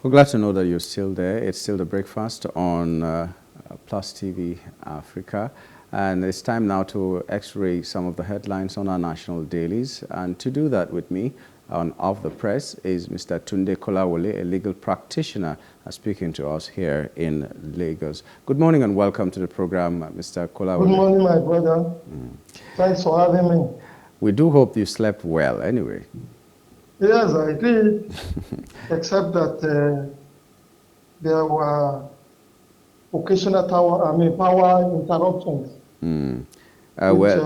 We're glad to know that you're still there. It's still the breakfast on Plus TV Africa. And it's time now to x-ray some of the headlines on our national dailies. And to do that with me on Off the Press is Mr. Tunde Kolawole, a legal practitioner, speaking to us here in Lagos. Good morning and welcome to the program, Mr. Kolawole. Good morning, my brother. Thanks for having me. We do hope you slept well anyway. Yes, I did, except that there were occasional power interruptions, which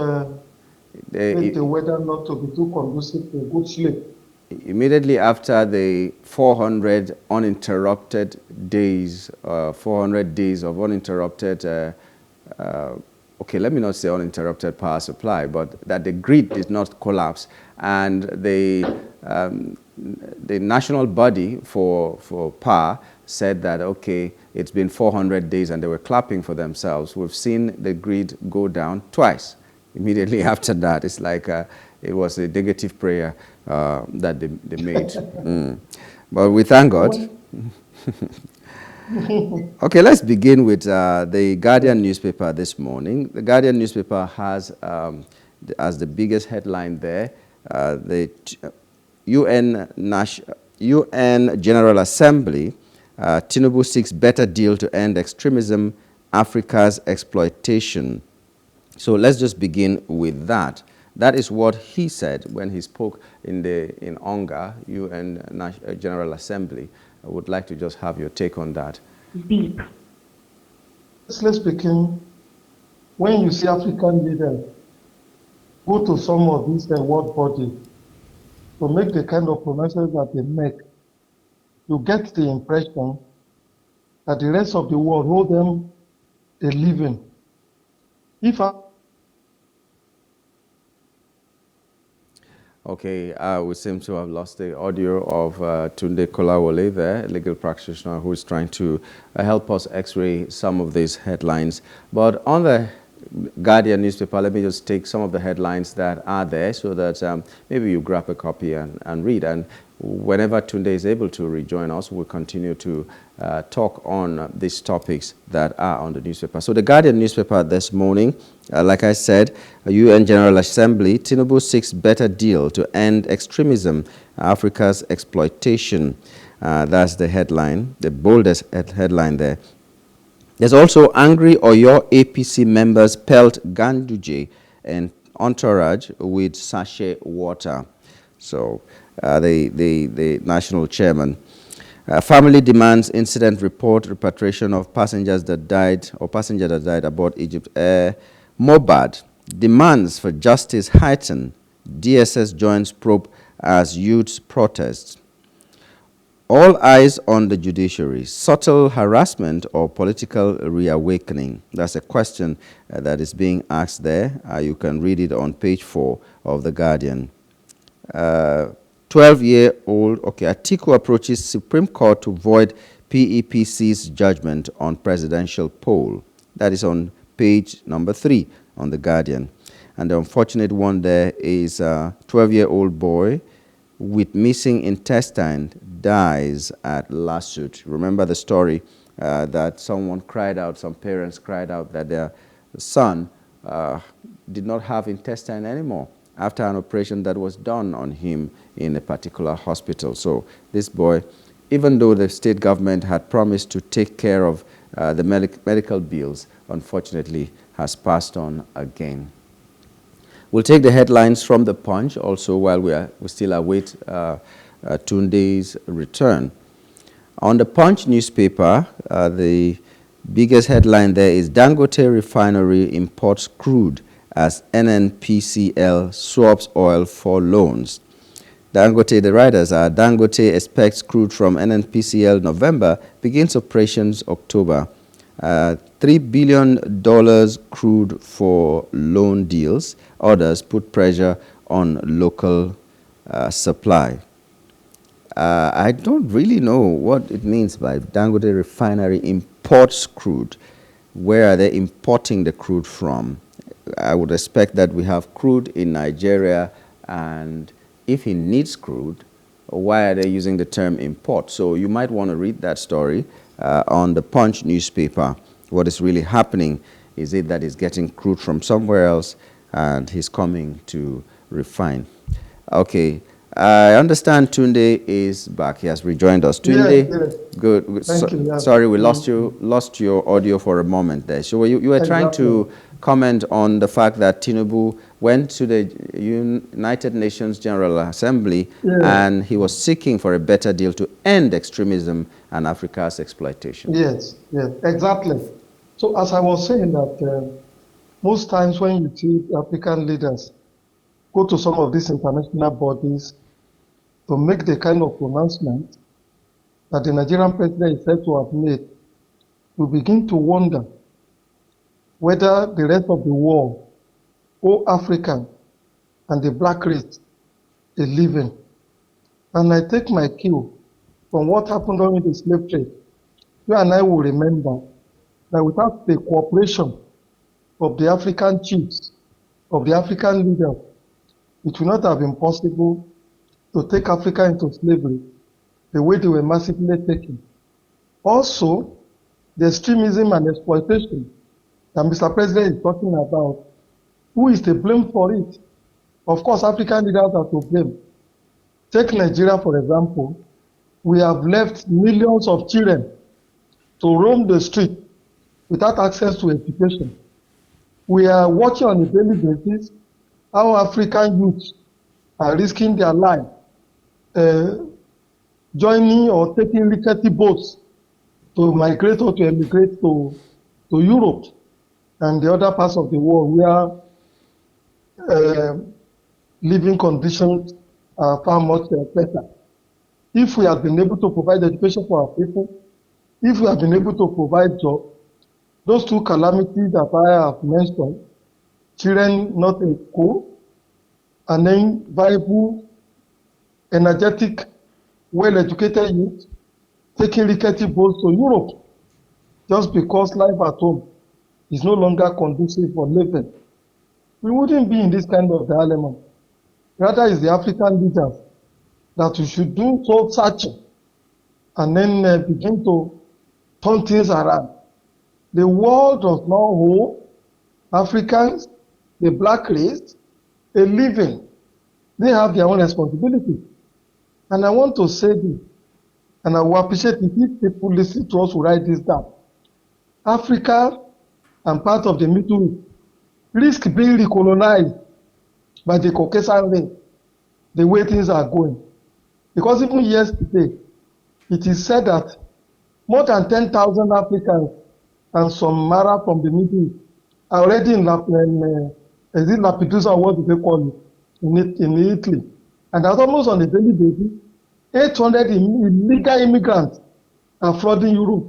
made the weather not to be too conducive to good sleep. Immediately after the 400 uninterrupted days, 400 days of uninterrupted, okay, let me not say uninterrupted power supply, but that the grid did not collapse, and the national body for power said that, okay, it's been 400 days, and they were clapping for themselves. We've seen the grid go down twice. Immediately after that, it's like it was a negative prayer that they made. But we thank God. Okay, let's begin with the Guardian newspaper this morning. The Guardian newspaper has, as the biggest headline there, the UN General Assembly, Tinubu seeks better deal to end extremism, Africa's exploitation. So let's just begin with that. That is what he said when he spoke in UNGA, UN General Assembly. I would like to just have your take on that. Deep. Honestly speaking, when you see African leaders go to some of these world bodies to make the kind of promises that they make, you get the impression that the rest of the world hold them a living. Okay, we seem to have lost the audio of Tunde Kolawole there, a legal practitioner who is trying to help us x-ray some of these headlines. But on the Guardian newspaper, let me just take some of the headlines that are there so that maybe you grab a copy and read. And whenever Tunde is able to rejoin us, we'll continue to talk on these topics that are on the newspaper. So the Guardian newspaper this morning, like I said, UN General Assembly, Tinubu seeks better deal to end extremism, Africa's exploitation. That's the headline, the boldest headline there. There's also angry Oyo APC members pelt Ganduje and entourage with sachet water. So the national chairman. Family demands incident report, repatriation of passengers that died aboard Egypt Air. Mobad demands for justice heighten. DSS joins probe as youths protests. All eyes on the judiciary. Subtle harassment or political reawakening? That's a question that is being asked there. You can read it on page 4 of The Guardian. 12-year-old, okay, Atiku approaches Supreme Court to void PEPC's judgment on presidential poll. That is on page number 3 on The Guardian. And the unfortunate one there is a 12-year-old boy with missing intestine dies at lawsuit. Remember the story that someone cried out, some parents cried out that their son did not have intestine anymore after an operation that was done on him in a particular hospital. So this boy, even though the state government had promised to take care of the medical bills, unfortunately has passed on again. We'll take the headlines from The Punch also while we still await Tunde's return. On The Punch newspaper, the biggest headline there is Dangote refinery imports crude as NNPCL swaps oil for loans. Dangote, the writers are Dangote expects crude from NNPCL November, begins operations October. $3 billion crude for loan deals. Others put pressure on local supply. I don't really know what it means by Dangote refinery imports crude. Where are they importing the crude from? I would expect that we have crude in Nigeria, and if he needs crude, why are they using the term import? So you might want to read that story on the Punch newspaper. What is really happening? Is it that he's getting crude from somewhere else and he's coming to refine? Okay. I understand Tunde is back. He has rejoined us. Tunde, yes. good. Thank you. Yes. Sorry, we lost your audio for a moment there. So you were trying to comment on the fact that Tinubu went to the United Nations General Assembly and he was seeking for a better deal to end extremism and Africa's exploitation. Yes, exactly. So as I was saying that most times when you see African leaders go to some of these international bodies to make the kind of pronouncement that the Nigerian president is said to have made, we begin to wonder whether the rest of the world, all African and the black race, is living. And I take my cue from what happened during the slave trade. You and I will remember that without the cooperation of the African chiefs, of the African leaders, it would not have been possible to take Africa into slavery the way they were massively taken. Also, the extremism and exploitation that Mr. President is talking about, who is to blame for it? Of course, African leaders are to blame. Take Nigeria, for example. We have left millions of children to roam the street without access to education. We are watching on a daily basis how African youths are risking their life, joining or taking rickety boats to migrate or to emigrate to Europe and the other parts of the world where living conditions are far much better. If we have been able to provide education for our people, if we have been able to provide jobs, those two calamities that I have mentioned, children not in school, and then viable, energetic, well-educated youth taking rickety boats to Europe just because life at home is no longer conducive for living. We wouldn't be in this kind of dilemma. Rather, it's the African leaders that we should do soul searching and then begin to turn things around. The world does not hold Africans, the black race, a living. They have their own responsibility. And I want to say this, and I will appreciate it if people listen to us who write this down. Africa and part of the Middle East risk being recolonized by the Caucasian race, the way things are going. Because even yesterday, it is said that more than 10,000 Africans and some Mara from the Middle East are already in Lampedusa, what do they call it, in Italy. And that's almost on a daily basis, 800 illegal immigrants are flooding Europe.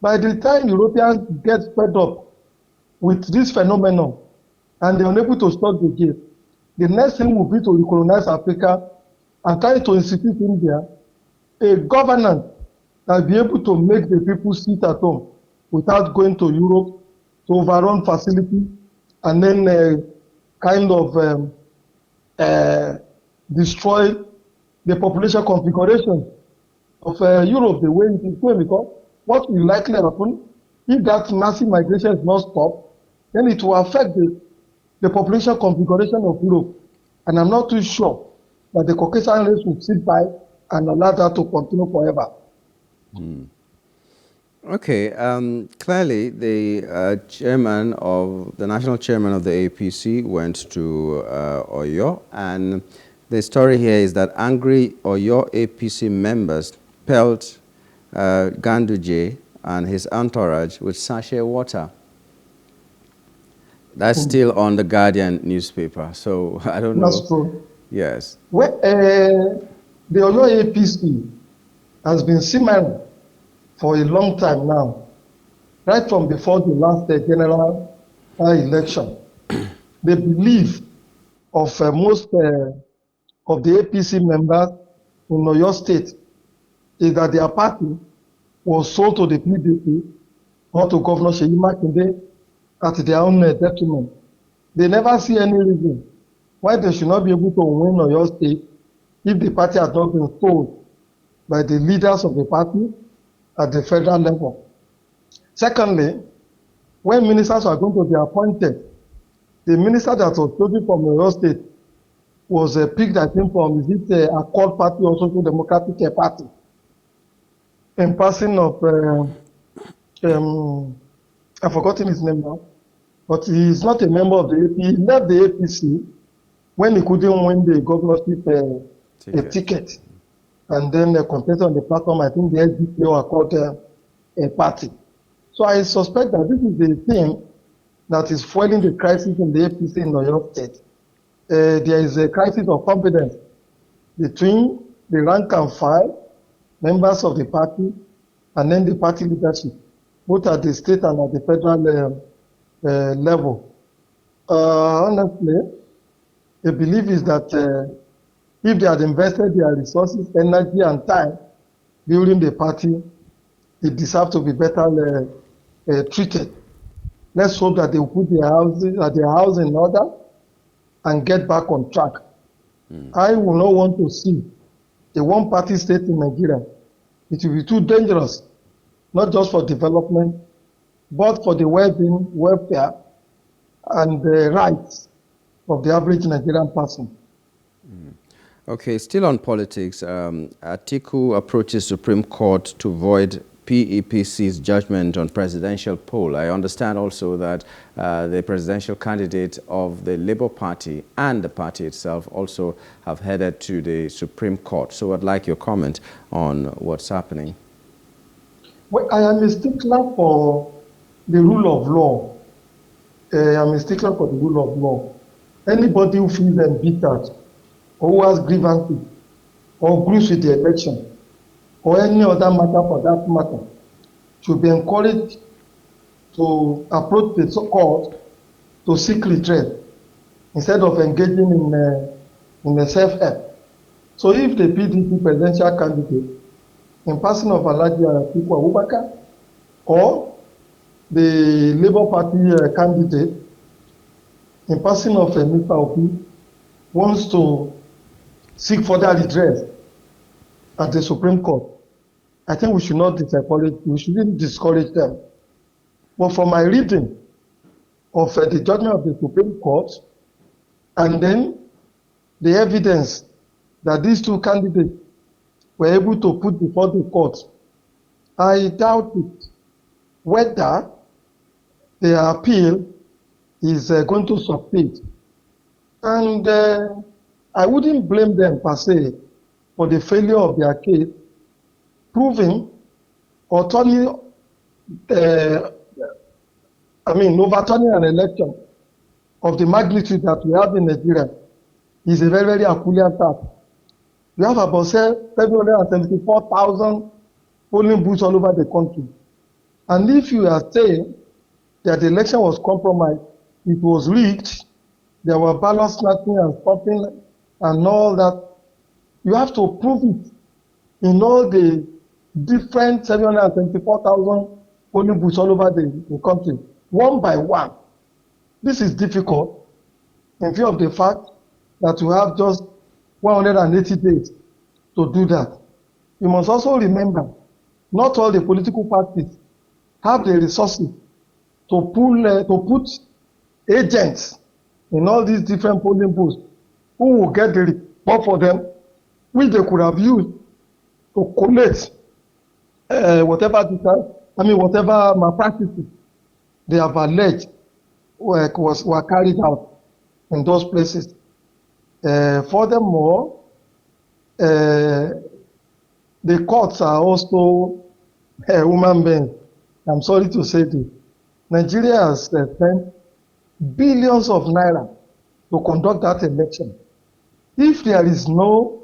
By the time Europeans get fed up with this phenomenon and they're unable to stop the gate, the next thing will be to recolonize Africa and try to institute in there a governance that will be able to make the people sit at home without going to Europe to overrun facilities and then kind of destroy the population configuration of Europe the way it is going. Because what will likely happen if that massive migration is not stopped, then it will affect the population configuration of Europe. And I'm not too sure that the Caucasian race will sit by and allow that to continue forever. Okay, clearly the chairman of the national chairman of the APC went to Oyo, and the story here is that angry Oyo APC members pelt Ganduje and his entourage with sachet water. That's still on the Guardian newspaper, so I don't know. That's true. Yes. Well, the Oyo APC has been simmering for a long time now, right from before the last general election. The belief of most of the APC members in Oyo State is that their party was sold to the PDP or to Governor Seyi Makinde at their own detriment. They never see any reason why they should not be able to win Oyo State if the party had not been told by the leaders of the party at the federal level. Secondly, when ministers are going to be appointed, the minister that was chosen from Oyo State was picked, I think, from, is it a Accord Party or Social Democratic Party, in passing of, I've forgotten his name now, but he is not a member of the AP. He left the APC when he couldn't win the governorship ticket. And then contested on the platform, I think the SDP or Accord Party. So I suspect that this is the thing that is fueling the crisis in the APC in Oyo State. There is a crisis of confidence between the rank and file members of the party and then the party leadership, both at the state and at the federal level. Honestly, the belief is that if they had invested their resources, energy, and time during the party, they deserve to be better treated. Let's hope that they will put their house in order and get back on track. I will not want to see a one-party state in Nigeria. It will be too dangerous, not just for development, but for the well-being, welfare, and the rights of the average Nigerian person. Okay, still on politics, Atiku approaches Supreme Court to void PEPC's judgment on presidential poll. I understand also that the presidential candidate of the Labour Party and the party itself also have headed to the Supreme Court. So I'd like your comment on what's happening. Well, I am a stickler for the rule of law. I am a stickler for the rule of law. Anybody who feels embittered or who has grievances or agrees with the election or any other matter for that matter should be encouraged to approach the court to seek redress instead of engaging in a self-help. So if the PDP presidential candidate in person of Alhaji Atiku Abubakar or the Labour Party candidate in person of Mr. Obi wants to seek further redress at the Supreme Court, I think we should not discourage, we shouldn't discourage them. But from my reading of the judgment of the Supreme Court and then the evidence that these two candidates were able to put before the court, I doubt it whether their appeal is going to succeed. And I wouldn't blame them per se for the failure of their case, proving or turning, overturning an election of the magnitude that we have in Nigeria is a very, very Herculean task. We have about 774,000 polling booths all over the country. And if you are saying that the election was compromised, it was rigged, there were ballot snatching and stuffing and all that, you have to prove it in all the different 774,000 polling booths all over the country, one by one. This is difficult in view of the fact that you have just 180 days to do that. You must also remember, not all the political parties have the resources to put agents in all these different polling booths who will get the report for them, which they could have used to collate whatever malpractices they have alleged were carried out in those places. Furthermore, the courts are also human beings. I'm sorry to say this. Nigeria has spent billions of naira to conduct that election. If there is no,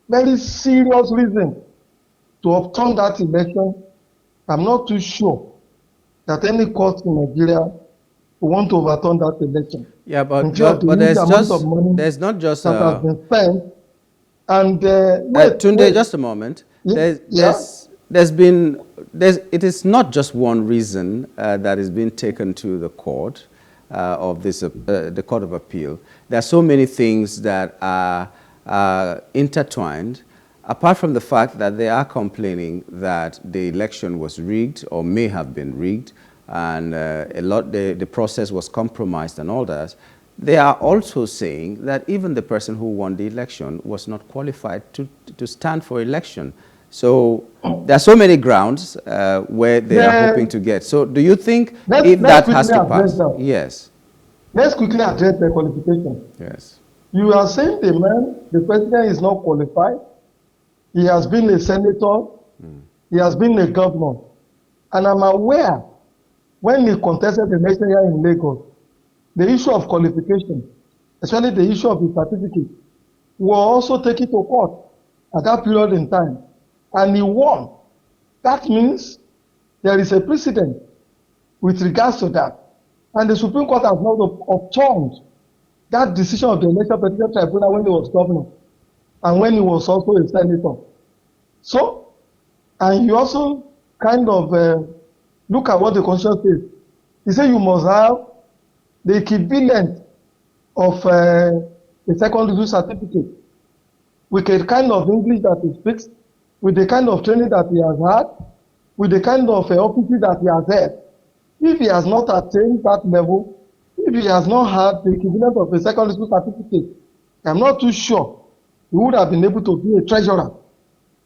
very serious reason to overturn that election, I'm not too sure that any court in Nigeria will want to overturn that election. Yeah, but there's not just that has been spent. And Tunde, just a moment. It is not just one reason that is being taken to the court. of this, the Court of Appeal. There are so many things that are intertwined, apart from the fact that they are complaining that the election was rigged or may have been rigged, and the process was compromised and all that. They are also saying that even the person who won the election was not qualified to stand for election. So there are so many grounds where they are hoping to get. So do you think if that has to pass? Yes. Let's quickly address the qualification. Yes. You are saying the president is not qualified. He has been a senator. He has been a governor. And I'm aware when he contested the election here in Lagos, the issue of qualification, especially the issue of his certificate, were also taken to court at that period in time. And he won. That means there is a precedent with regards to that. And the Supreme Court has not upturned that decision of the Election Petition Tribunal when he was governor and when he was also a senator. So, and you also kind of look at what the Constitution says. He said you must have the equivalent of a second degree certificate with a kind of English that he speaks, with the kind of training that he has had, with the kind of office that he has had. If he has not attained that level, if he has not had the equivalent of a second degree certificate, I'm not too sure he would have been able to be a treasurer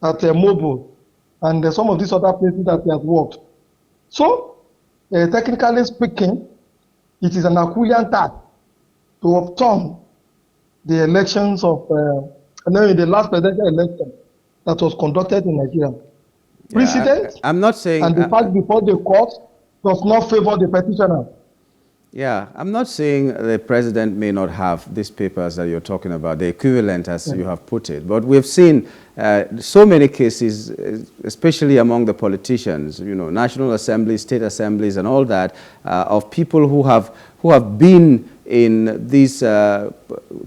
at Mobile and some of these other places that he has worked. So, technically speaking, it is an Herculean task to overturn the elections of the last presidential election that was conducted in Nigeria. Precedent, I'm not saying, and the fact before the court does not favor the petitioner. Yeah, I'm not saying the president may not have these papers that you're talking about, the equivalent as you have put it, but we've seen so many cases, especially among the politicians, you know, national assemblies, state assemblies and all that, of people who have been in these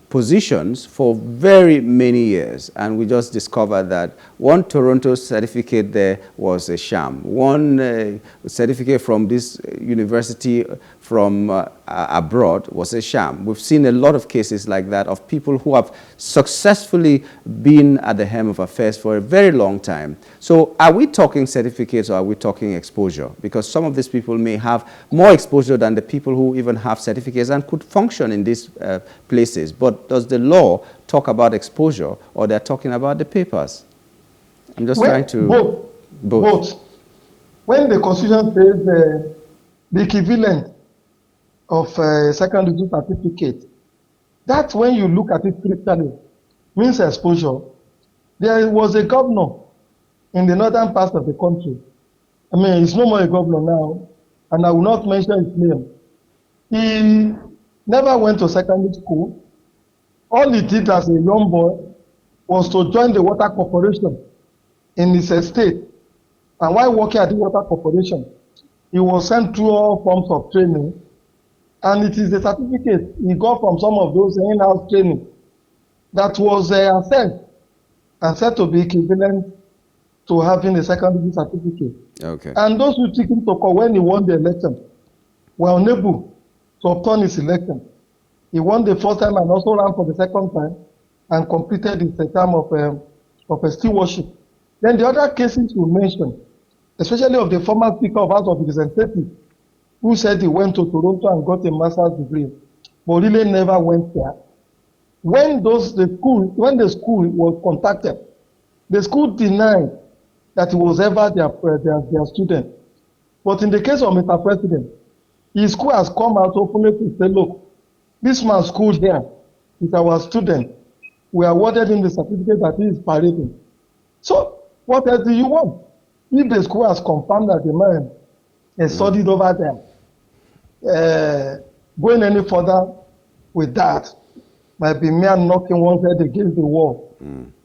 positions for very many years, and we just discovered that one Toronto certificate there was a sham. One certificate from this university from abroad was a sham. We've seen a lot of cases like that of people who have successfully been at the helm of affairs for a very long time. So are we talking certificates or are we talking exposure? Because some of these people may have more exposure than the people who even have certificates and could function in these places. But does the law talk about exposure or they're talking about the papers? I'm just trying to... Both. When the Constitution says the equivalent of a second degree certificate, that's when you look at it critically, means exposure. There was a governor in the northern part of the country. I mean, he's no more a governor now, and I will not mention his name. He never went to secondary school. All he did as a young boy was to join the water corporation in his estate. And while working at the water corporation, he was sent through all forms of training. And it is the certificate he got from some of those in-house training that was assessed and said to be equivalent to having a second degree certificate. Okay. And those who took him to court when he won the election were unable to obtain his election. He won the first time and also ran for the second time and completed his term of a stewardship. Then the other cases you mentioned, especially of the former Speaker of House of Representatives, who said he went to Toronto and got a master's degree, but really never went there. When the school was contacted, the school denied that he was ever their student. But in the case of Mr. President, his school has come out openly to say, look, this man's school here is our student. We awarded him the certificate that he is parading. So, what else do you want? If the school has confirmed that the man has studied over there, going any further with that might be mere knocking one's head against the wall.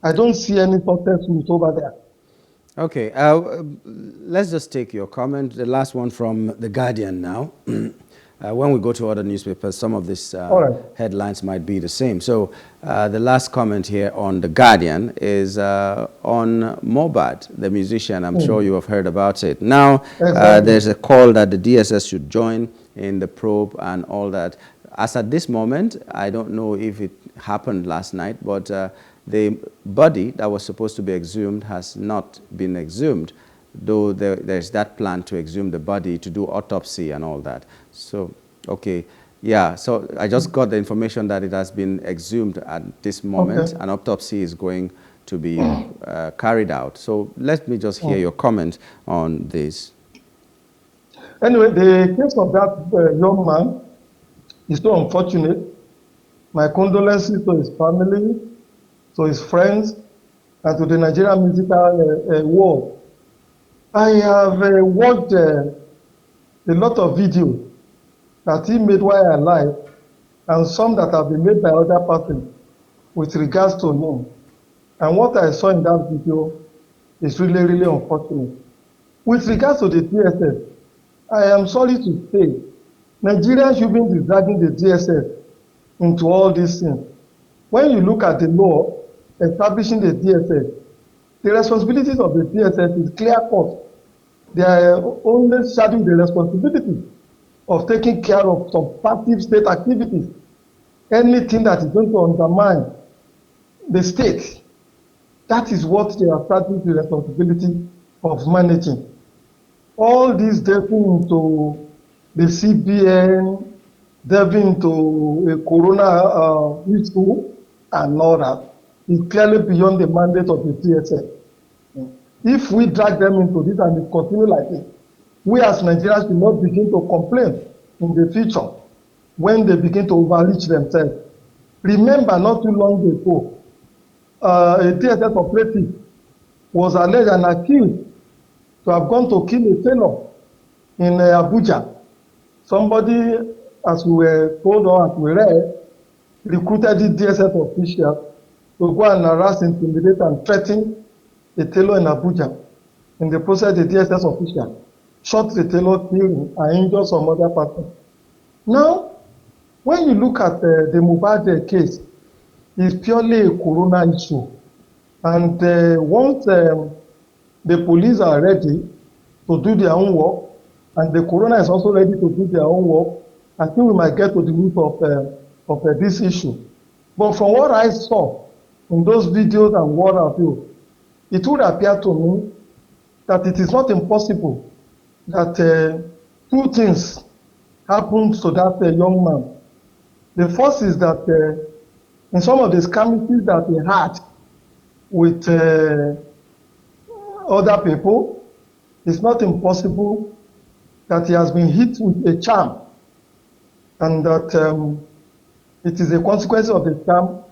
I don't see any success route over there. Okay, let's just take your comment, the last one from The Guardian now. When we go to other newspapers, some of these headlines might be the same. So the last comment here on The Guardian is on Mohbad, the musician. I'm sure you have heard about it. Now, there's a call that the DSS should join in the probe and all that. As at this moment, I don't know if it happened last night, but the body that was supposed to be exhumed has not been exhumed, though there's that plan to exhume the body to do autopsy and all that. So, okay. Yeah, so I just got the information that it has been exhumed at this moment. Okay. An autopsy is going to be carried out. So let me just hear your comment on this. Anyway, the case of that young man is so unfortunate. My condolences to his family, to his friends, and to the Nigerian musical world. I have watched a lot of videos that he made while alive, and some that have been made by other persons with regards to him. And what I saw in that video is really, really unfortunate. With regards to the DSS, I am sorry to say, Nigerians shouldn't be dragging the DSS into all these things. When you look at the law establishing the DSS, the responsibilities of the DSS is clear-cut. They are only shadowing the responsibility of taking care of some passive state activities. Anything that is going to undermine the state, that is what they are starting the responsibility of managing. All this delving into the CBN, delving into a corona issue and all that is clearly beyond the mandate of the DSS. If we drag them into this and it continue like this, we as Nigerians will not begin to complain in the future when they begin to overreach themselves. Remember, not too long ago, a DSS operative was alleged and accused to have gone to kill a tailor in Abuja. Somebody, as we were told or as we read, recruited the DSS official to go and harass, intimidate, and threaten a tailor in Abuja. In the process, the DSS official shot the tailor, killed him, and injured some other person. Now, when you look at the Mohbad case, it's purely a corona issue. And once the police are ready to do their own work, and the corona is also ready to do their own work, I think we might get to the root of this issue. But from what I saw in those videos and what have you, it would appear to me that it is not impossible that two things happened to that young man. The first is that in some of the skirmishes that he had with other people, it's not impossible that he has been hit with a charm, and that it is a consequence of the charm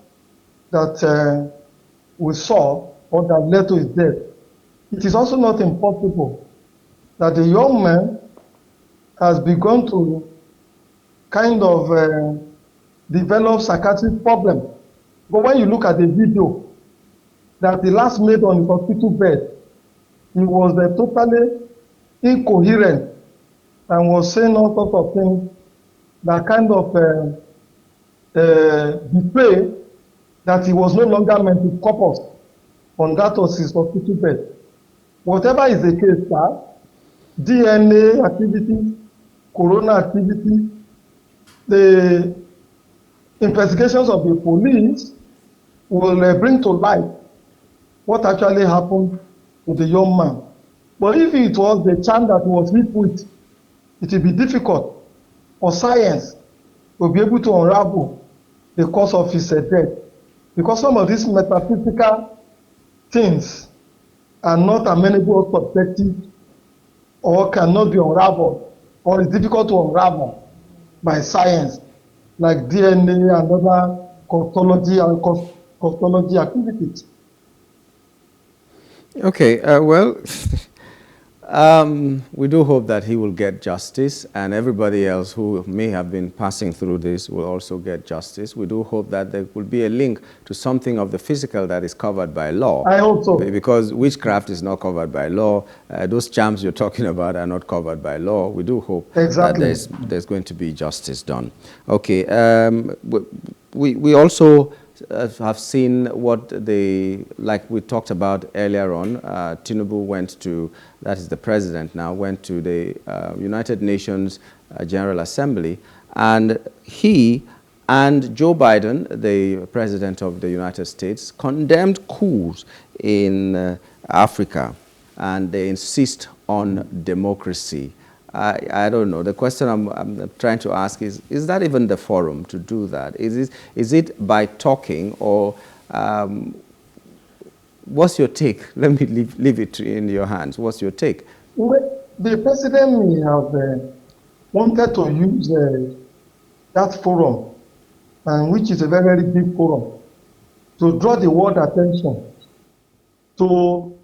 that we saw or that led to his death. It is also not impossible that the young man has begun to kind of develop psychiatric problem. But when you look at the video that he last made on his hospital bed, he was totally incoherent and was saying all sorts of things that kind of betray that he was no longer meant to corpus on that was his hospital bed. Whatever is the case, sir, DNA activity, corona activity, the investigations of the police will bring to light what actually happened to the young man. But if it was the charm that he was hit with, it will be difficult for science to be able to unravel the cause of his death. Because some of these metaphysical things are not amenable or subjective or cannot be unraveled, or is difficult to unravel by science, like DNA and other cosmology activities. Okay, well, we do hope that he will get justice, and everybody else who may have been passing through this will also get justice. We do hope that there will be a link to something of the physical that is covered by law. I hope so. Because witchcraft is not covered by law. Those charms you're talking about are not covered by law. We do hope that there's going to be justice done. Okay, we also have seen what like we talked about earlier on, Tinubu went to, that is the president now, went to the United Nations General Assembly, and he and Joe Biden, the President of the United States, condemned coups in Africa, and they insist on democracy. I don't know. The question I'm trying to ask is that even the forum to do that? Is it by talking, or what's your take? Let me leave it in your hands. What's your take? Well, the president may have wanted to use that forum, and which is a very, very big forum, to draw the world attention to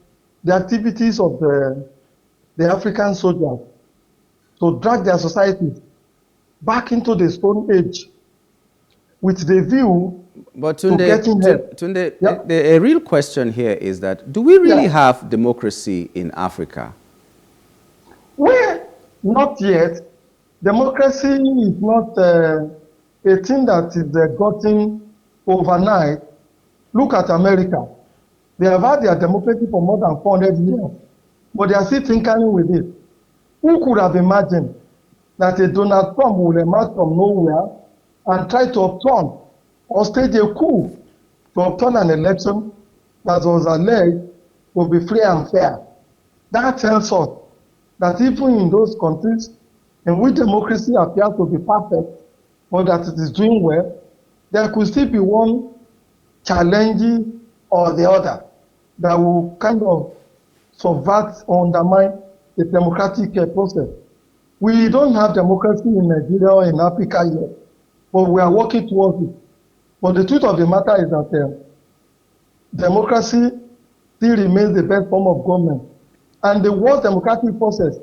the activities of the African soldiers, to drag their societies back into the Stone Age with the view but to getting help. Tunde, a real question here is that, do we really have democracy in Africa? Well, not yet. Democracy is not a thing that is gotten overnight. Look at America. They have had their democracy for more than 400 years, but they are still tinkering with it. Who could have imagined that a Donald Trump will emerge from nowhere and try to upturn or stage a coup to upturn an election that was alleged to be free and fair? That tells us that even in those countries in which democracy appears to be perfect, or that it is doing well, there could still be one challenge or the other that will kind of subvert or undermine the democratic process. We don't have democracy in Nigeria or in Africa yet, but we are working towards it. But the truth of the matter is that democracy still remains the best form of government. And the worst democratic process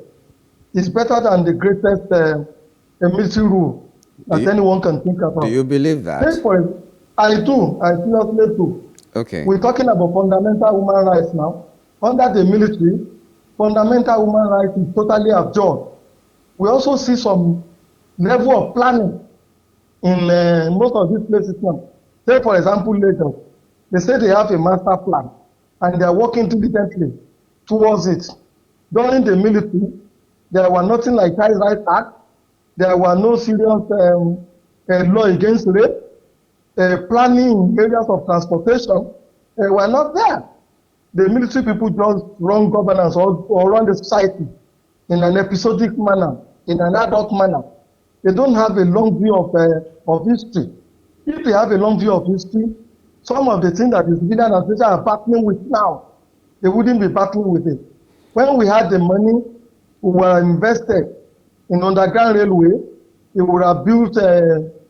is better than the greatest military rule that anyone can think about. Do you believe that? I do. I seriously do. Okay. We're talking about fundamental human rights now. Under the military, fundamental human rights is totally abjured. We also see some level of planning in most of these places now. Take, for example, Lagos. They say they have a master plan, and they are working diligently towards it. During the military, there were nothing like Child Rights Act. There were no serious law against rape. Planning in areas of transportation were not there. The military people just run governance or run the society in an episodic manner, in an ad hoc manner. They don't have a long view of history. If they have a long view of history, some of the things that the civilian administration are battling with now, they wouldn't be battling with it. When we had the money, we were invested in underground railway, we would have built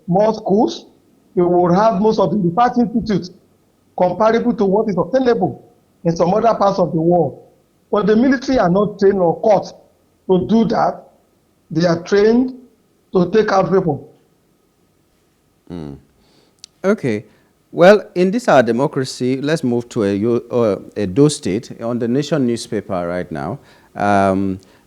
more schools, we would have most of the research institutes comparable to what is obtainable in some other parts of the world. But the military are not trained or taught to do that. They are trained to take out people. Okay. Well, in this our democracy, let's move to a Edo State on the Nation newspaper right now.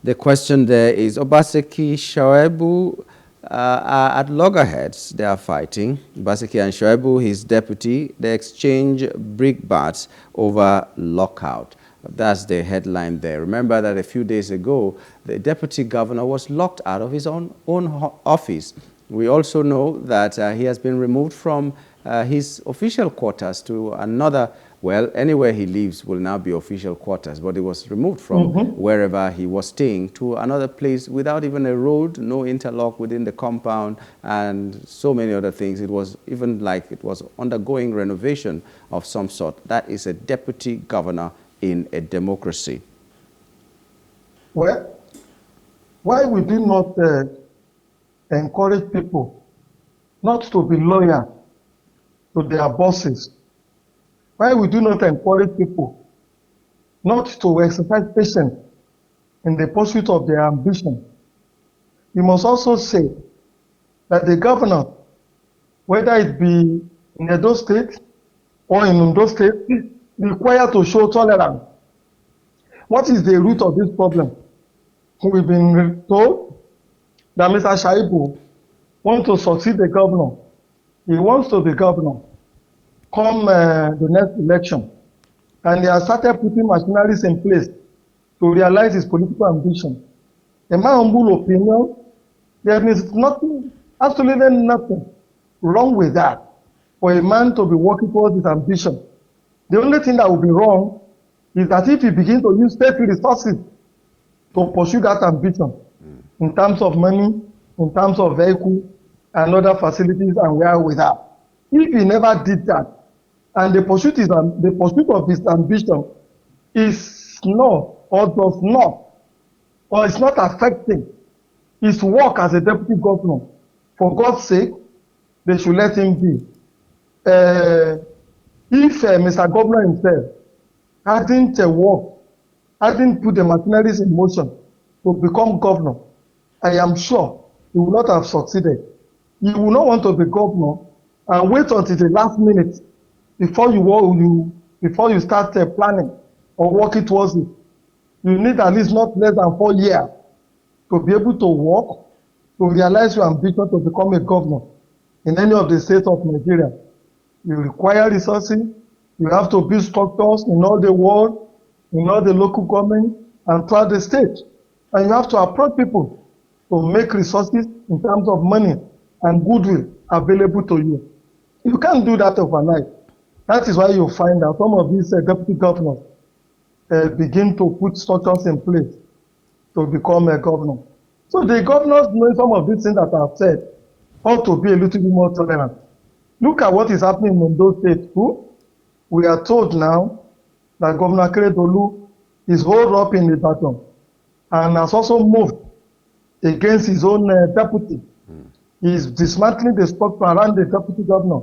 The question there is, Obaseki, Shoaibu are at loggerheads. They are fighting. Obaseki and Shoaibu, his deputy, they exchange brickbats over lockout. That's the headline there. Remember that a few days ago, the deputy governor was locked out of his own office. We also know that he has been removed from his official quarters to another, well, anywhere he lives will now be official quarters, but he was removed from wherever he was staying to another place without even a road, no interlock within the compound, and so many other things. It was even like it was undergoing renovation of some sort. That is a deputy governor in a democracy. Well, why we do not encourage people not to be loyal to their bosses? Why we do not encourage people not to exercise patience in the pursuit of their ambition? You must also say that the governor, whether it be in Edo State or in Ondo State, is required to show tolerance. What is the root of this problem? We've been told that Mr. Shaibu wants to succeed the governor. He wants to be governor come the next election. And he has started putting machineries in place to realize his political ambition. In my humble opinion, There is nothing, absolutely nothing wrong with that for a man to be working towards his ambition. The only thing that will be wrong is that if he begins to use state resources to pursue that ambition in terms of money, in terms of vehicle, and other facilities and wherewithal. If he never did that, and the pursuit of his ambition is not or does not, or is not affecting his work as a deputy governor, for God's sake, they should let him be. If Mr. Governor himself hadn't hadn't put the machineries in motion to become governor, I am sure he would not have succeeded. You will not want to be governor and wait until the last minute before you start planning or working towards it. You need at least not less than 4 years to be able to work, to realize your ambition to become a governor in any of the states of Nigeria. You require resources. You have to build structures in all the world, in all the local government, and throughout the state. And you have to approach people to make resources in terms of money and goodwill available to you. You can't do that overnight. That is why you find that some of these deputy governors begin to put structures in place to become a governor. So the governors, knowing some of these things that I've said, ought to be a little bit more tolerant. Look at what is happening in those states too. We are told now that Governor Keredolu is holed up in Ibadan and has also moved against his own deputy. He is dismantling the structure around the deputy governor.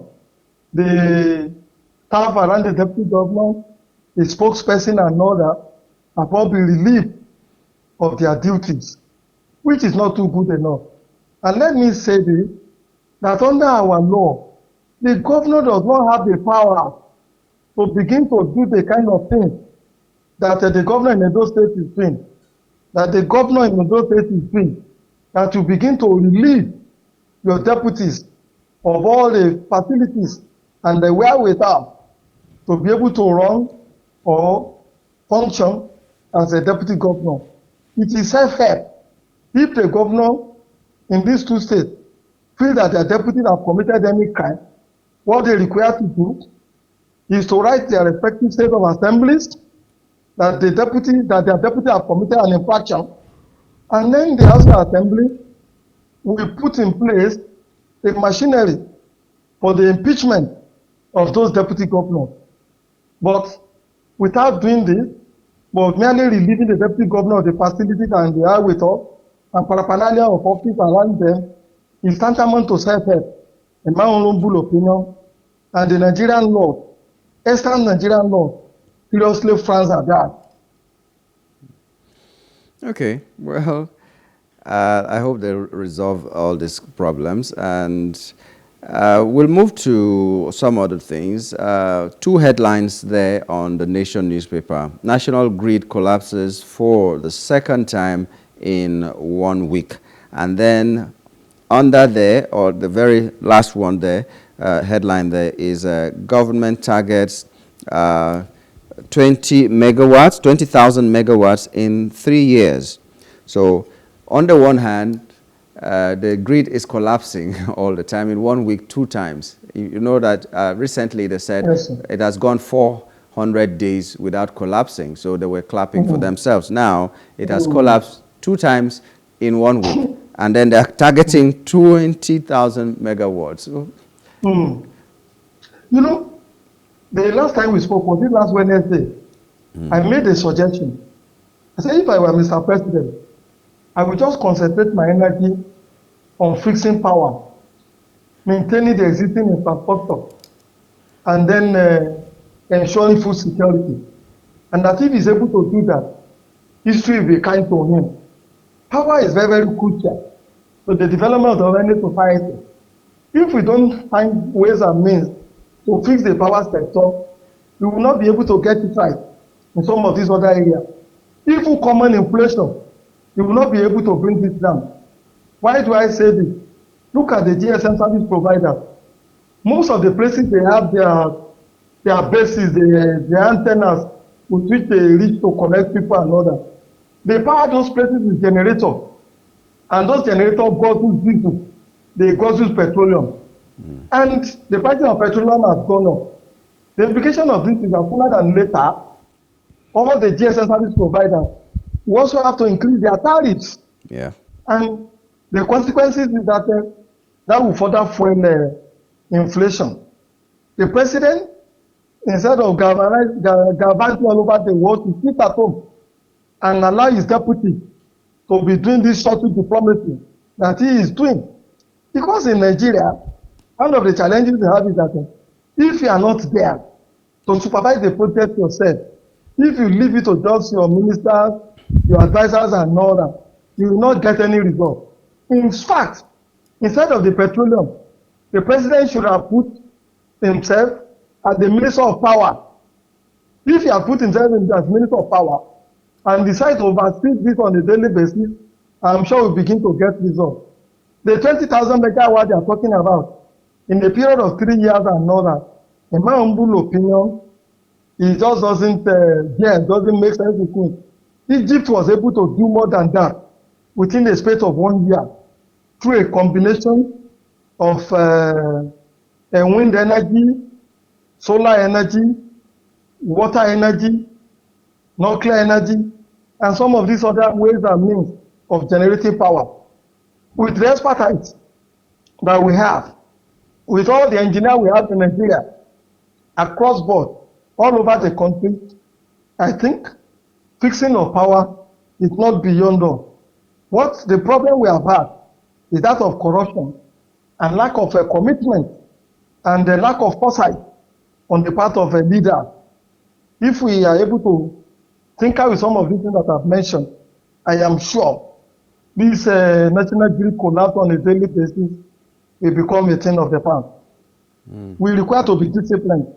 The staff around the deputy governor, the spokesperson and all that, have all been relieved of their duties, which is not too good enough. And let me say this, that under our law, the governor does not have the power to begin to do the kind of thing that the governor in Edo State is doing, that the governor in Edo State is doing, that you begin to relieve your deputies of all the facilities and the wherewithal to be able to run or function as a deputy governor. It is self-help. If the governor in these two states feel that their deputies have committed any crime, what they require to do is to write their respective state of assemblies that their deputy have committed an infraction, and then the House of Assembly will put in place a machinery for the impeachment of those deputy governors. But without doing this, but merely relieving the deputy governor of the facilities and the wherewithal and paraphernalia of office around them is tantamount to self-help, in my own humble opinion. And the Nigerian law, Eastern Nigerian law, seriously frowns at that. Okay, well, I hope they resolve all these problems, and we'll move to some other things. Two headlines there on the Nation newspaper. National grid collapses for the second time in 1 week. And then under there, or the very last one there, headline there is government targets 20,000 megawatts in 3 years. So on the one hand, the grid is collapsing all the time. In 1 week, 2 times. You know that recently they said it has gone 400 days without collapsing. So they were clapping for themselves. Now it has collapsed 2 times in 1 week. And then they're targeting 20,000 megawatts. You know, the last time we spoke was it last Wednesday. I made a suggestion. I said, if I were Mr. President, I would just concentrate my energy on fixing power, maintaining the existing infrastructure, and then ensuring food security. And that if he's able to do that, history will be kind to him. Power is very, very crucial to the development of any society. If we don't find ways and means to fix the power sector, we will not be able to get it right in some of these other areas. Even common inflation, we will not be able to bring this down. Why do I say this? Look at the GSM service providers. Most of the places they have their bases, their antennas with which they reach to connect people and others. They power those places with generators. And those generators guzzle diesel, they guzzle petroleum. And the price of petroleum has gone up. The implication of this is that sooner than later, all the GSM service providers will also have to increase their tariffs. Yeah. And the consequences is that that will further fuel inflation. The president, instead of galvanizing all over the world, to sit at home and allow his deputy to be doing this subtle diplomacy that he is doing. Because in Nigeria, one of the challenges we have is that if you are not there to supervise the project yourself, if you leave it to just your ministers, your advisors and all that, you will not get any result. In fact, instead of the petroleum, the president should have put himself as the minister of power. If he had put himself as minister of power and decide to oversee this on a daily basis, I'm sure we'll begin to get results. The 20,000 megawatt they are talking about, in a period of 3 years and all that, in my humble opinion, it just doesn't make sense with me. Egypt was able to do more than that within the space of 1 year through a combination of wind energy, solar energy, water energy, nuclear energy, and some of these other ways and means of generating power. With the expertise that we have, with all the engineers we have in Nigeria, across board, all over the country, I think fixing of power is not beyond us. What the problem we have had is that of corruption and lack of a commitment and the lack of foresight on the part of a leader. If we are able to think out with some of these things that I've mentioned, I am sure this national grid collapse on a daily basis will become a thing of the past. We require to be disciplined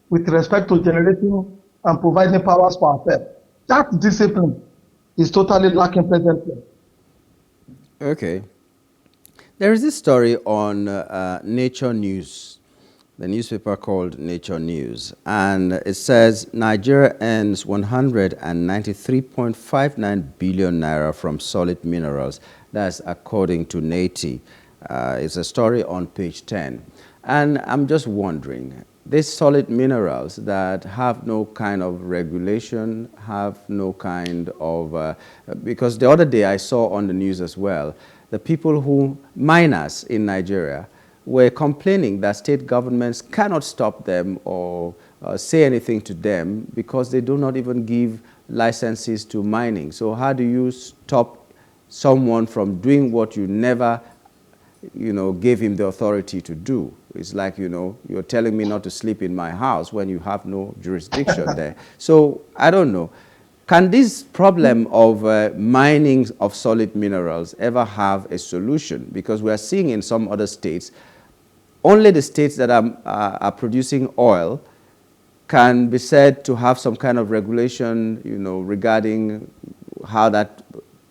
with respect to generating and providing powers for ourselves. That discipline is totally lacking presently. Okay. There is this story on Nature News, the newspaper called Nature News, and it says Nigeria earns 193.59 billion naira from solid minerals. That's according to NATI. It's a story on page 10. And I'm just wondering, these solid minerals that have no kind of regulation, have no kind of, because the other day I saw on the news as well, the people who, miners in Nigeria, were complaining that state governments cannot stop them or say anything to them because they do not even give licenses to mining. So how do you stop someone from doing what you never, gave him the authority to do? It's like, you're telling me not to sleep in my house when you have no jurisdiction there. So I don't know. Can this problem of mining of solid minerals ever have a solution? Because we are seeing in some other states, only the states that are producing oil can be said to have some kind of regulation, regarding how that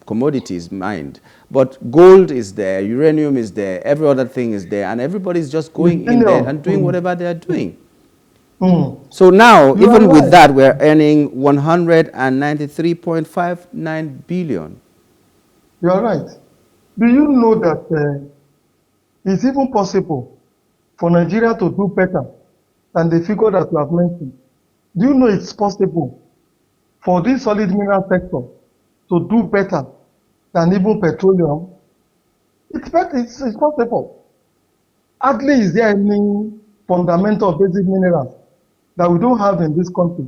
commodity is mined. But gold is there, uranium is there, every other thing is there, and everybody's just going in there and doing whatever they are doing. So now, even with that, we're earning 193.59 billion. You are right. Do you know that it's even possible for Nigeria to do better than the figure that you have mentioned? Do you know it's possible for this solid mineral sector to do better than even petroleum? It's possible. Hardly is there any fundamental basic minerals that we don't have in this country.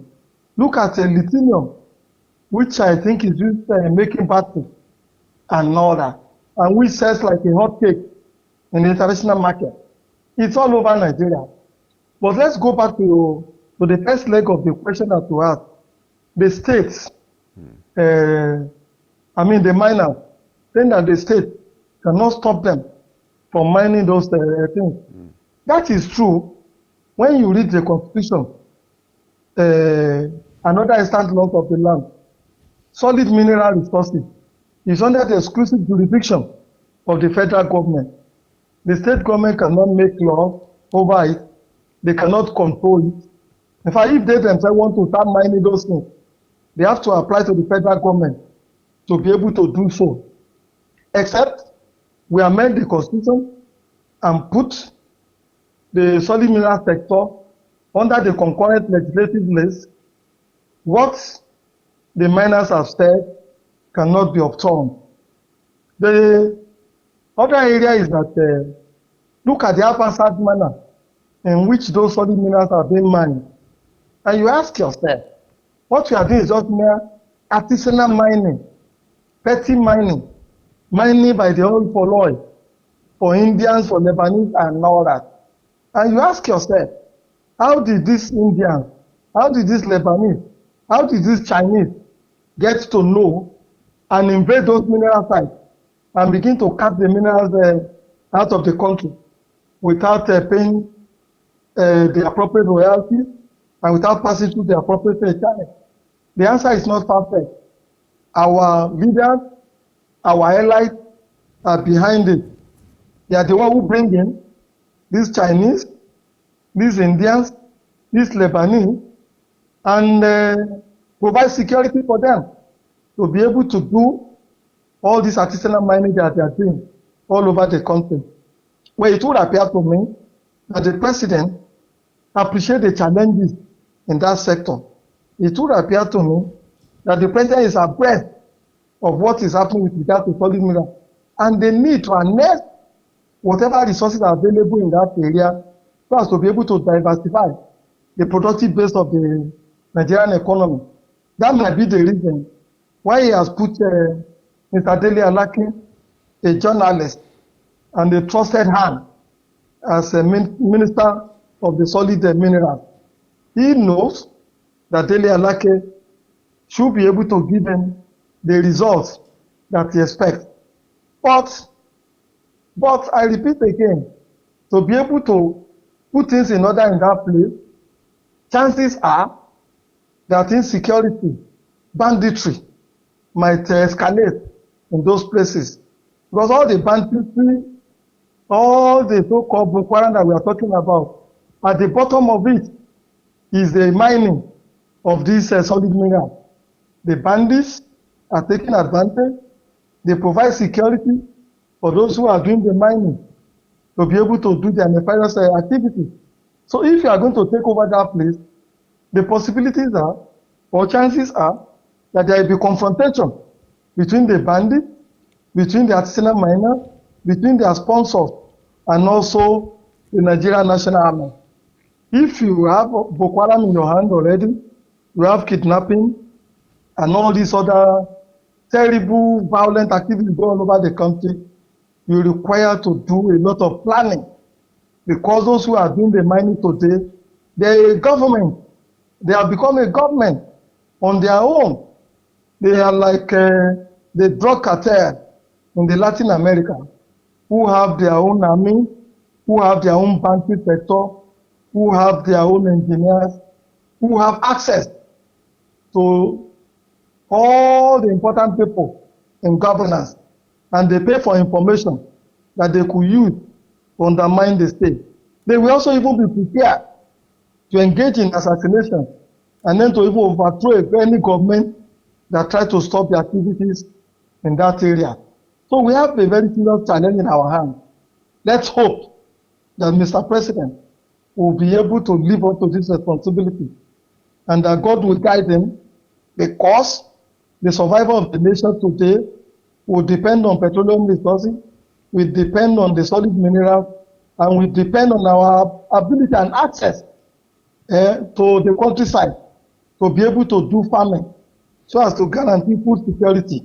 Look at lithium, which I think is used making batteries and all that, and which sells like a hot cake in the international market. It's all over Nigeria. But let's go back to the first leg of the question that you asked. The states, the miners, saying that the state cannot stop them from mining those things. That is true. When you read the Constitution, another instant laws of the land, solid mineral resources is under the exclusive jurisdiction of the federal government. The state government cannot make laws over it. They cannot control it. In fact, if they themselves want to start mining those things, they have to apply to the federal government to be able to do so. except we amend the constitution and put the solid mineral sector under the concurrent legislative list. What the miners have said cannot be overturned. The other area is that look at the haphazard manner in which those solid minerals are being mined. And you ask yourself, what we are doing is just mere artisanal mining, petty mining, mining by the oil for oil, for Indians, for Lebanese, and all that. And you ask yourself, how did these Indians, how did these Lebanese, how did these Chinese get to know and invade those mineral sites and begin to cut the minerals out of the country without paying the appropriate royalties and without passing through the appropriate channel? The answer is not perfect. Our leaders, our allies are behind it. They are the one who bring in these Chinese, these Indians, these Lebanese, and provide security for them to be able to do all this artisanal mining that they are doing all over the country. Well, it would appear to me that the president appreciates the challenges in that sector. It would appear to me that the president is abreast of what is happening with regard to solid mineral, and they need to harness whatever resources are available in that area so as to be able to diversify the productive base of the Nigerian economy. That might be the reason why he has put Mr. Dele Alake, a journalist and a trusted hand, as a minister of the solid minerals. He knows that Dele Alake should be able to give him the results that he expects. But I repeat again, to be able to put things in order in that place, chances are that insecurity, banditry might escalate in those places. Because all the banditry, all the so-called Boko Haram that we are talking about, at the bottom of it is the mining of this solid mineral. The bandits are taking advantage. They provide security for those who are doing the mining to be able to do their nefarious activities. So if you are going to take over that place, the possibilities are, or chances are, that there will be confrontation between the bandits, between the artisanal miners, between their sponsors, and also the Nigerian National Army. If you have Boko Haram in your hand already, you have kidnapping and all these other terrible, violent activities going all over the country, you require to do a lot of planning, because those who are doing the mining today, they're a government. They have become a government on their own. They are like the drug cartel in the Latin America, who have their own army, who have their own banking sector, who have their own engineers, who have access to all the important people in governance, and they pay for information that they could use to undermine the state. They will also even be prepared to engage in assassination and then to even overthrow any government that tries to stop the activities in that area. So we have a very serious challenge in our hands. Let's hope that Mr. President will be able to live up to this responsibility and that God will guide him, because the survival of the nation today will depend on petroleum resources, will depend on the solid minerals, and will depend on our ability and access to the countryside to be able to do farming so as to guarantee food security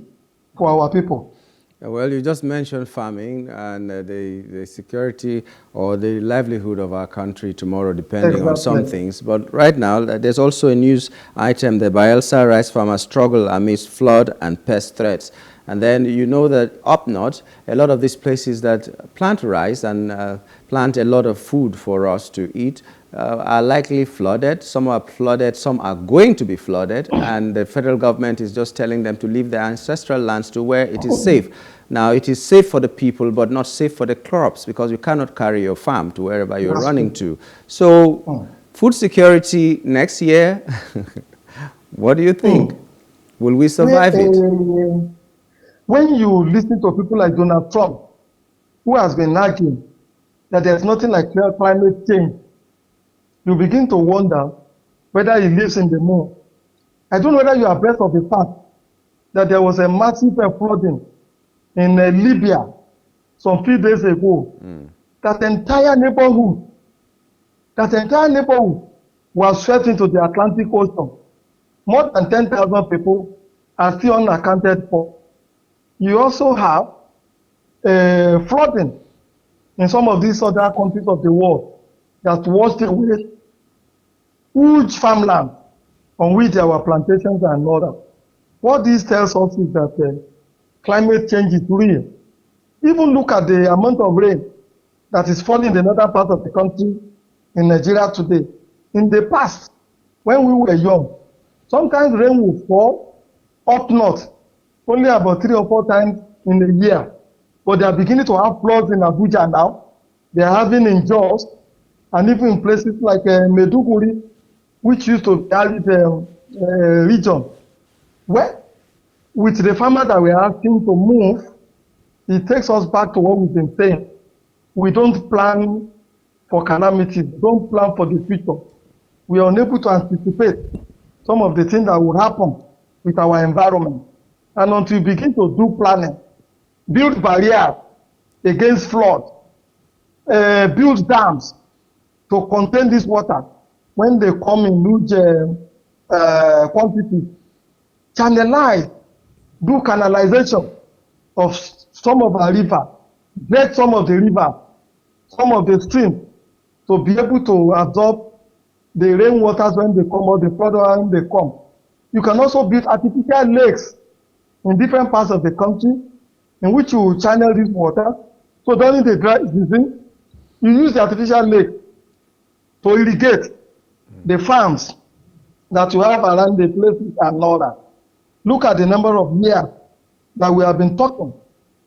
for our people. Well, you just mentioned farming and the security or the livelihood of our country tomorrow, depending on some things. But right now, there's also a news item. The Bayelsa rice farmers struggle amidst flood and pest threats. And then you know that up north, a lot of these places that plant rice and plant a lot of food for us to eat are likely flooded. Some are flooded, some are going to be flooded, and the federal government is just telling them to leave their ancestral lands to where it is safe. Now, it is safe for the people, but not safe for the crops, because you cannot carry your farm to wherever you're running to. So, food security next year, what do you think? Will we survive it? when you listen to people like Donald Trump, who has been arguing that there's nothing like climate change, you begin to wonder whether he lives in the moon. I don't know whether you are abreast of the fact that there was a massive flooding in Libya some few days ago. That entire neighborhood was swept into the Atlantic Ocean. More than 10,000 people are still unaccounted for. You also have flooding in some of these other countries of the world that washed away huge farmland on which there were plantations and all that. What this tells us is that climate change is real. Even look at the amount of rain that is falling in the northern part of the country in Nigeria today. In the past, when we were young, sometimes rain would fall up north only about 3 or 4 times in a year. But they are beginning to have floods in Abuja now. They are having in Jos, and even in places like Maiduguri, which used to be arid region. Well, with the farmers that we are asking to move, it takes us back to what we've been saying. We don't plan for calamities, we don't plan for the future. We are unable to anticipate some of the things that will happen with our environment. And until we begin to do planning, build barriers against flood, build dams to contain this water when they come in huge quantities, channelize, do canalization of some of our rivers, dredge some of the rivers, some of the streams, to be able to absorb the rainwaters when they come or the flood when they come. You can also build artificial lakes in different parts of the country in which you will channel this water. So during the dry season, you use the artificial lake to irrigate the farms that you have around the places and all that. Look at the number of years that we have been talking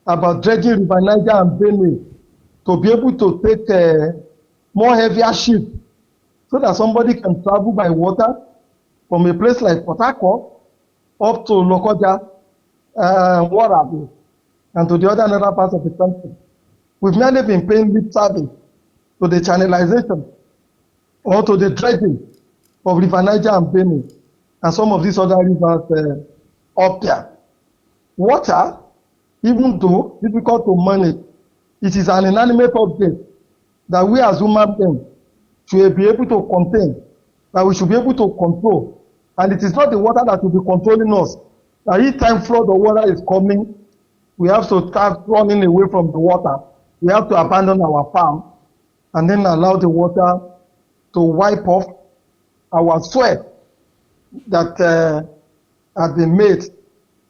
about dredging River Niger and Benue to be able to take more heavier ships so that somebody can travel by water from a place like Port Harcourt up to Lokoja, Warrable, and to the other parts of the country. We've nearly been paying lip service to the channelization or to the dredging of River Niger and Benue and some of these other rivers up there. Water, even though difficult to manage, it is an inanimate object that we as human beings should be able to contain, that we should be able to control. And it is not the water that will be controlling us. That each time flood or water is coming, we have to start running away from the water. We have to abandon our farm and then allow the water to wipe off our sweat that has been made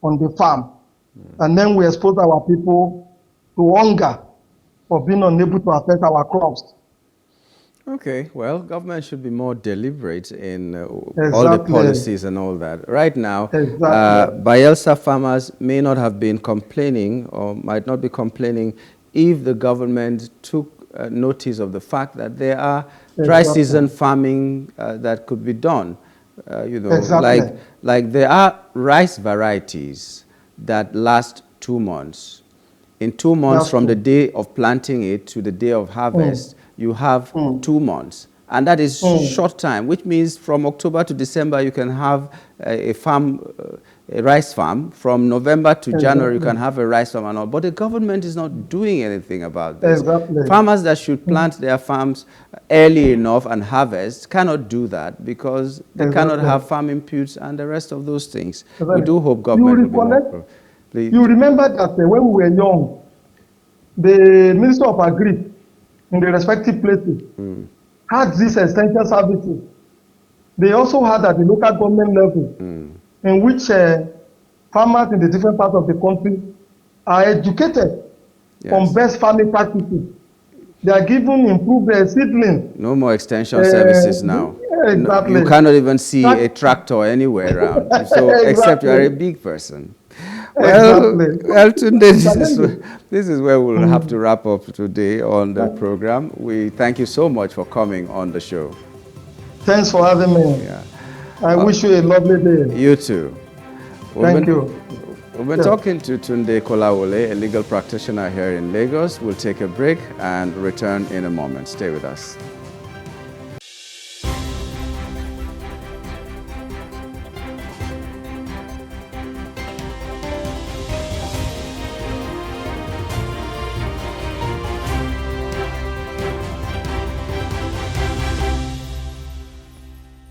on the farm. And then we expose our people to hunger for being unable to affect our crops. Okay, well, government should be more deliberate in Exactly. all the policies and all that. Right now, Exactly. Bayelsa farmers may not have been complaining or might not be complaining if the government took notice of the fact that there are dry season farming that could be done. You know, Exactly. like there are rice varieties that last 2 months. In 2 months from the day of planting it to the day of harvest, you have 2 months. And that is short time, which means from October to December, you can have a farm, a rice farm. From November to January, you can have a rice farm and all. But the government is not doing anything about this. Exactly. Farmers that should plant their farms early enough and harvest cannot do that because they cannot have farm inputs and the rest of those things. We do hope government will be more. Please. You remember that when we were young, the Minister of Agri in the respective places had these essential services. They also had at the local government level in which farmers in the different parts of the country are educated on best farming practices. They are given improved seedling. No more extension services now. Exactly. No, you cannot even see a tractor anywhere around. So except you are a big person. Well, Tunde, this is where we'll have to wrap up today on the program. We thank you so much for coming on the show. Thanks for having me. Yeah. I wish you a lovely day. You too. Thank you. We've been talking to Tunde Kolawole, a legal practitioner here in Lagos. We'll take a break and return in a moment. Stay with us.